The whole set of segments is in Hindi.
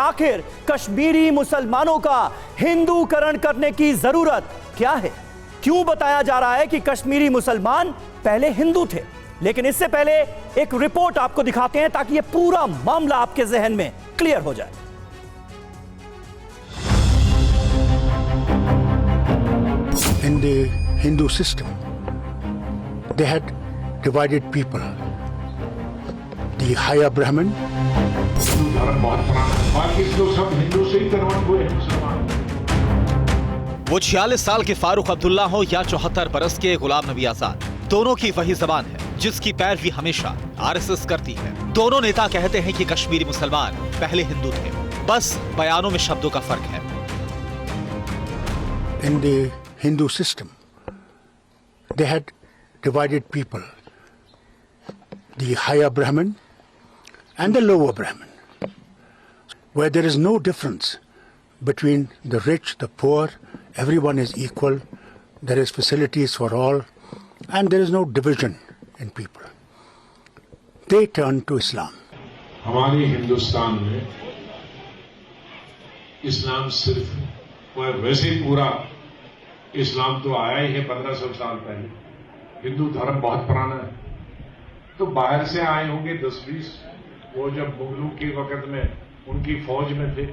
आखिर कश्मीरी मुसलमानों का हिंदूकरण करने की जरूरत क्या है? क्यों बताया जा रहा है कि कश्मीरी मुसलमान पहले हिंदू थे? लेकिन इससे पहले एक रिपोर्ट आपको दिखाते हैं ताकि यह पूरा मामला आपके जहन में क्लियर हो जाए। In the Hindu system, they had divided people. The higher Brahmin. धर्म बहुत पुराना है, बाकी लोग सब हिंदू से ही कन्वर्ट हुए हैं मुसलमान। वो 46 साल के फारूक अब्दुल्ला हो या 74 बरस के गुलाम नबी आजाद, दोनों की वही जबान है जिसकी पैरवी हमेशा आरएसएस करती है। दोनों नेता कहते हैं कि कश्मीरी मुसलमान पहले हिंदू थे, बस बयानों में शब्दों का फर्क है। In the Hindu system, they had divided people. The higher Brahmin and the lower Brahmin, where there is no difference between the rich, the poor, everyone is equal, there is facilities for all, and there is no division in people. They turned to Islam. हमारे हिंदुस्तान में इस्लाम सिर्फ वैसे ही पूरा इस्लाम तो आया ही है 1500 साल पहले। हिंदू धर्म बहुत पुराना है, तो बाहर से आए होंगे 10-20, वो जब मुगलों के वक्त में उनकी फौज में थे।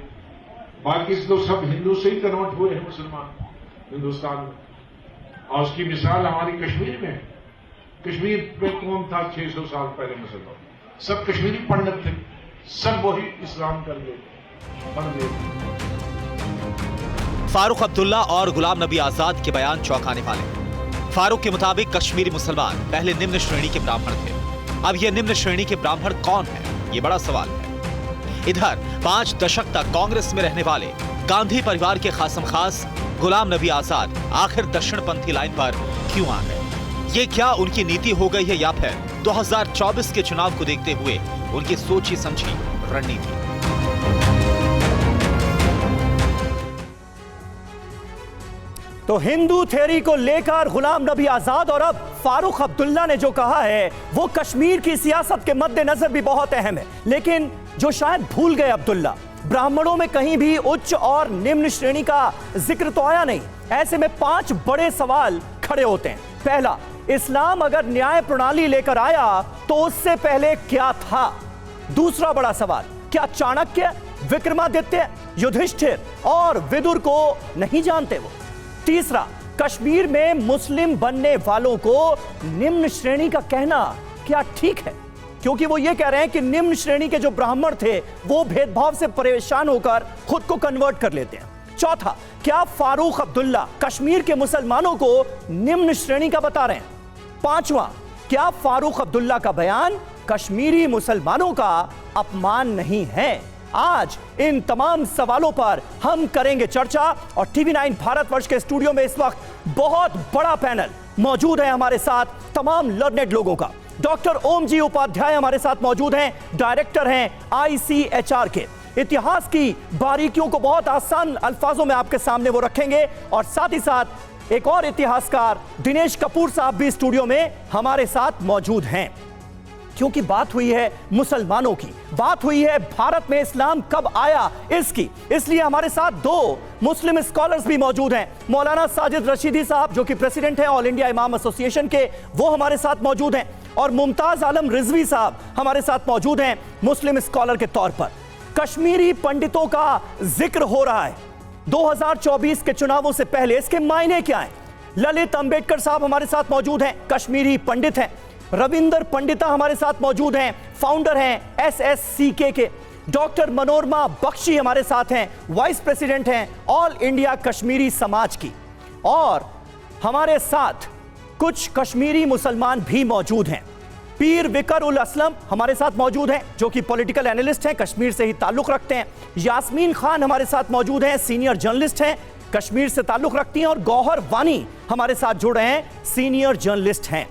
बाकी तो सब हिंदू से ही कन्वर्ट हुए हैं मुसलमान हिंदुस्तान में। और उसकी मिसाल हमारी कश्मीर में है। कश्मीर में कौन था 600 साल पहले मुसलमान? सब कश्मीरी पंडित थे, सब वही इस्लाम कर गए, बन गए। फारूक अब्दुल्ला और गुलाम नबी आजाद के बयान चौंकाने वाले। फारूक के मुताबिक कश्मीरी मुसलमान पहले निम्न श्रेणी के ब्राह्मण थे। अब ये निम्न श्रेणी के ब्राह्मण कौन है, ये बड़ा सवाल है। इधर 5 दशक तक कांग्रेस में रहने वाले गांधी परिवार के खासम खास गुलाम नबी आजाद आखिर दक्षिणपंथी लाइन पर क्यों आ गए? ये क्या उनकी नीति हो गई है या फिर 2024 के चुनाव को देखते हुए उनकी सोची समझी रणनीति? तो हिंदू थ्योरी को लेकर गुलाम नबी आजाद और अब फारूक अब्दुल्ला ने जो कहा है वो कश्मीर की सियासत के मद्देनजर भी बहुत अहम है। लेकिन जो शायद भूल गए अब्दुल्ला, ब्राह्मणों में कहीं भी उच्च और निम्न श्रेणी का जिक्र तो आया नहीं। ऐसे में 5 बड़े सवाल खड़े होते हैं। पहला, इस्लाम अगर न्याय प्रणाली लेकर आया तो उससे पहले क्या था? दूसरा बड़ा सवाल, क्या चाणक्य, विक्रमादित्य, युधिष्ठिर और विदुर को नहीं जानते वो? तीसरा, कश्मीर में मुस्लिम बनने वालों को निम्न श्रेणी का कहना क्या ठीक है? क्योंकि वो ये कह रहे हैं कि निम्न श्रेणी के जो ब्राह्मण थे वो भेदभाव से परेशान होकर खुद को कन्वर्ट कर लेते हैं। चौथा, क्या फारूक अब्दुल्ला कश्मीर के मुसलमानों को निम्न श्रेणी का बता रहे हैं? पांचवा, क्या फारूक अब्दुल्ला का बयान कश्मीरी मुसलमानों का अपमान नहीं है? आज इन तमाम सवालों पर हम करेंगे चर्चा। और टीवी 9 भारतवर्ष के स्टूडियो में इस वक्त बहुत बड़ा पैनल मौजूद है हमारे साथ, तमाम लर्नेड लोगों का। डॉक्टर ओम जी उपाध्याय हमारे साथ मौजूद हैं, डायरेक्टर हैं ICHR के। इतिहास की बारीकियों को बहुत आसान अल्फाजों में आपके सामने वो रखेंगे। और साथ ही साथ एक और इतिहासकार दिनेश कपूर साहब भी स्टूडियो में हमारे साथ मौजूद हैं। क्योंकि बात हुई है मुसलमानों की, बात हुई है भारत में इस्लाम कब आया इसकी, इसलिए हमारे साथ 2 मुस्लिम स्कॉलर्स भी मौजूद हैं। मौलाना साजिद रशीदी साहब जो कि प्रेसिडेंट हैं ऑल इंडिया इमाम एसोसिएशन के, वो हमारे साथ मौजूद हैं। और मुमताज आलम रिजवी साहब हमारे साथ मौजूद हैं मुस्लिम स्कॉलर के तौर पर। कश्मीरी पंडितों का जिक्र हो रहा है 2024 के चुनावों से पहले, इसके मायने क्या हैं? ललित अंबेडकर साहब हमारे साथ मौजूद हैं, कश्मीरी पंडित हैं। रविंदर पंडिता हमारे साथ मौजूद हैं, फाउंडर हैं SSCK के। डॉक्टर मनोरमा बख्शी हमारे साथ हैं, वाइस प्रेसिडेंट हैं ऑल इंडिया कश्मीरी समाज की। और हमारे साथ कुछ कश्मीरी मुसलमान भी मौजूद हैं। पीर विकर उल असलम हमारे साथ मौजूद हैं जो कि पॉलिटिकल एनालिस्ट हैं, कश्मीर से ही ताल्लुक रखते हैं। यास्मीन खान हमारे साथ मौजूद हैं, सीनियर जर्नलिस्ट हैं, कश्मीर से ताल्लुक रखती हैं। और गौहर वानी हमारे साथ जुड़ रहे हैं, सीनियर जर्नलिस्ट हैं।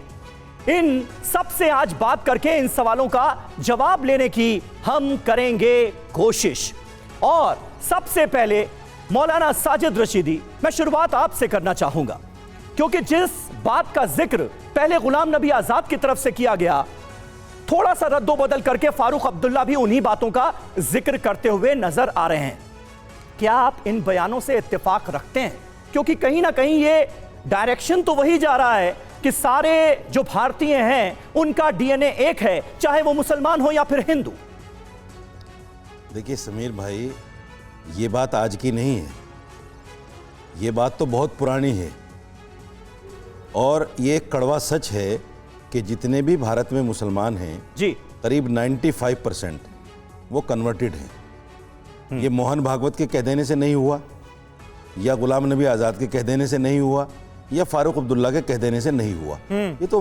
इन सबसे आज बात करके इन सवालों का जवाब लेने की हम करेंगे कोशिश। और सबसे पहले मौलाना साजिद रशीदी, मैं शुरुआत आपसे करना चाहूंगा, क्योंकि जिस बात का जिक्र पहले गुलाम नबी आजाद की तरफ से किया गया, थोड़ा सा रद्दोबदल करके फारूक अब्दुल्ला भी उन्हीं बातों का जिक्र करते हुए नजर आ रहे हैं। क्या आप इन बयानों से इत्तेफाक रखते हैं? क्योंकि कहीं ना कहीं ये डायरेक्शन तो वही जा रहा है कि सारे जो भारतीय हैं उनका डीएनए एक है, चाहे वो मुसलमान हो या फिर हिंदू। देखिए समीर भाई, ये बात आज की नहीं है, ये बात तो बहुत पुरानी है। और ये एक कड़वा सच है कि जितने भी भारत में मुसलमान हैं जी, करीब 95% वो कन्वर्टेड हैं। ये मोहन भागवत के कह देने से नहीं हुआ, या गुलाम नबी आज़ाद के कह देने से नहीं हुआ, या फारूक अब्दुल्ला के कह देने से नहीं हुआ। ये तो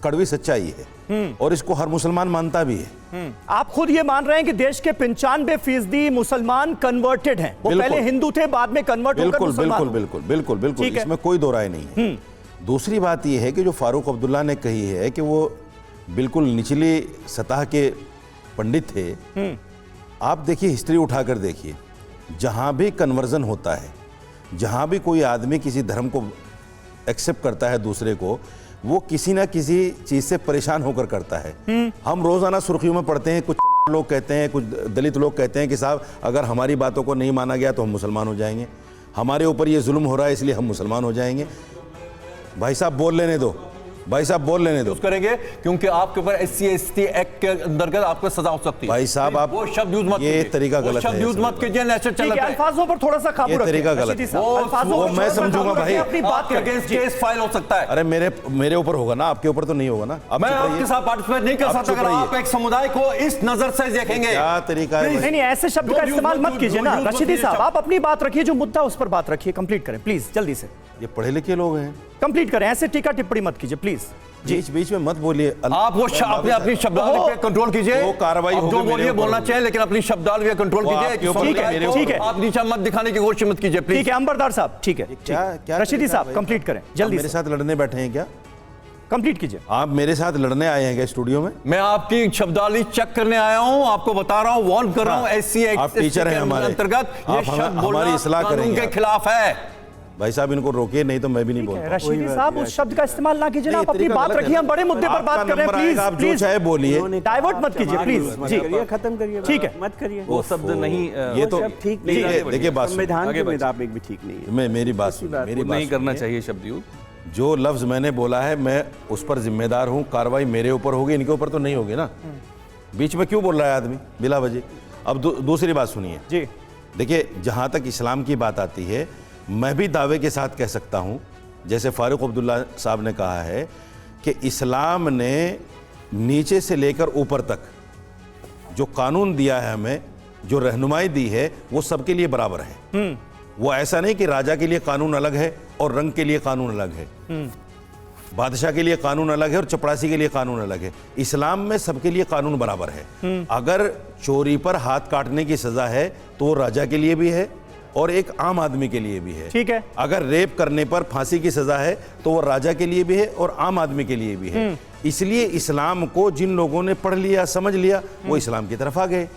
कड़वी सच्चाई है और इसको हर मुसलमान मानता भी है। आप खुद ये मान रहे हैं कि देश के 95% मुसलमान कन्वर्टेड हैं। वो पहले हिंदू थे, बाद में कन्वर्ट होकर बिल्कुल मुसलमान बिल्कुल बिल्कुल बिल्कुल बिल्कुल, इसमें कोई दो राय नहीं है। दूसरी बात यह है कि जो फारूक अब्दुल्ला ने कही है कि वो बिल्कुल निचली सतह के पंडित थे। आप देखिए, हिस्ट्री उठाकर देखिए, जहां भी कन्वर्जन होता है, जहां भी कोई आदमी किसी धर्म को एक्सेप्ट करता है दूसरे को, वो किसी ना किसी चीज से परेशान होकर करता है। हम रोजाना सुर्खियों में पढ़ते हैं, कुछ लोग कहते हैं, कुछ दलित लोग कहते हैं कि साहब अगर हमारी बातों को नहीं माना गया तो हम मुसलमान हो जाएंगे, हमारे ऊपर ये जुल्म हो रहा है इसलिए हम मुसलमान हो जाएंगे। भाई साहब बोल लेने दो, भाई साहब बोल लेने दो। करेंगे क्योंकि आपके ऊपर SC/ST एक्ट के अंतर्गत आपको सजा हो सकती है। भाई साहब आप वो शब्द यूज मत ये तरीका गलत है, शब्द यूज मत कीजिए, नेशनल चल रहा है। अल्फाजों पर थोड़ा सा काबू ये रखिए। तरीका गलत है। वो मैं समझूंगा भाई, अपनी बात के अगेंस्ट केस फाइल हो सकता है। अरे मेरे ऊपर होगा ना, आपके ऊपर तो नहीं होगा ना। मैं आपके साथ पार्टिसिपेट नहीं कर सकता अगर आप एक समुदाय को इस नजर से देखेंगे। क्या तरीका है? नहीं, ऐसे शब्द का इस्तेमाल मत कीजिए ना। रशीदी साहब, आप अपनी बात रखिए, जो मुद्दा उस पर बात रखिए, कंप्लीट करें प्लीज, जल्दी से ये पढ़े लिखे लोग हैं, कंप्लीट करें, ऐसे टीका टिप्पणी मत कीजिए प्लीज। बीच बीच में मत बोलिए। आप वो अपनी शब्दावली पे कंट्रोल कीजिए। वो कार्रवाई आप जो होगी बोलिए मेरे बोलना ऊपर। चाहिए, लेकिन अपनी शब्दावली पे कंट्रोल वो कीजिए। आपके ऊपर, ठीक है, मेरे ऊपर। ठीक है। आप नीचा मत दिखाने की कोशिश मत कीजिए प्लीज। ठीक है अंबरदार साहब, ठीक है। क्या रशीदी साहब भाई? कंप्लीट करें आप जल्दी मेरे से, साथ लड़ने बैठे हैं क्या? कंप्लीट कीजिए। आप मेरे साथ लड़ने आए हैं क्या स्टूडियो में? मैं आपकी शब्दावली चेक करने आया हूं, आपको बता रहा हूं, वार्न कर रहा हूं। SC आप टीचर हैं हमारे, अंतर्गत ये आप शब्द हमारी बोलना इस्लाह कानून करेंगे के आप। खिलाफ है। भाई साहब इनको रोकिए, नहीं तो मैं भी नहीं बोलता। रशीदी साहब उस शब्द का इस्तेमाल ना कीजिए ना, आप नहीं, अपनी तरीका बात गलत है रखिए, हम बड़े मुद्दे पर आपका बात कर रहे हैं। नंबर प्लीज आएगा, आप जो प्लीज चाहे बोलिए, डाइवर्ट मत कीजिए प्लीज जी। करिए, खत्म करिए, ठीक है। मत करिए। वो शब्द नहीं ये तो ठीक नहीं है। देखिए बात सुनिए। संविधान के मुताबिक भी ठीक नहीं है। मेरी बात सुनिए, मेरी बात नहीं करना सुनिए। चाहिए शब्द यूज। जो लफ्ज मैंने बोला है मैं उस पर जिम्मेदार हूं, कार्रवाई मेरे ऊपर होगी, इनके ऊपर तो नहीं होगी ना। बीच में क्यों बोल रहा है आदमी बिला वजह? अब दूसरी बात सुनिए जी। देखिए, जहां तक इस्लाम की बात आती है, मैं भी दावे के साथ कह सकता हूं, जैसे फारूक अब्दुल्ला साहब ने कहा है कि इस्लाम ने नीचे से लेकर ऊपर तक जो कानून दिया है हमें, जो रहनुमाई दी है, वो सबके लिए बराबर है। वो ऐसा नहीं कि राजा के लिए कानून अलग है और रंग के लिए कानून अलग है, बादशाह के लिए कानून अलग है और चपरासी के लिए कानून अलग है। इस्लाम में सबके लिए कानून बराबर है। अगर चोरी पर हाथ काटने की सजा है तो वो राजा के लिए भी है और एक आम आदमी के लिए भी है। ठीक है। अगर रेप करने पर फांसी की सजा है तो वो राजा के लिए भी है और आम आदमी के लिए भी है। इसलिए इस्लाम को जिन लोगों ने पढ़ लिया, समझ लिया, वो इस्लाम की तरफ आ गए।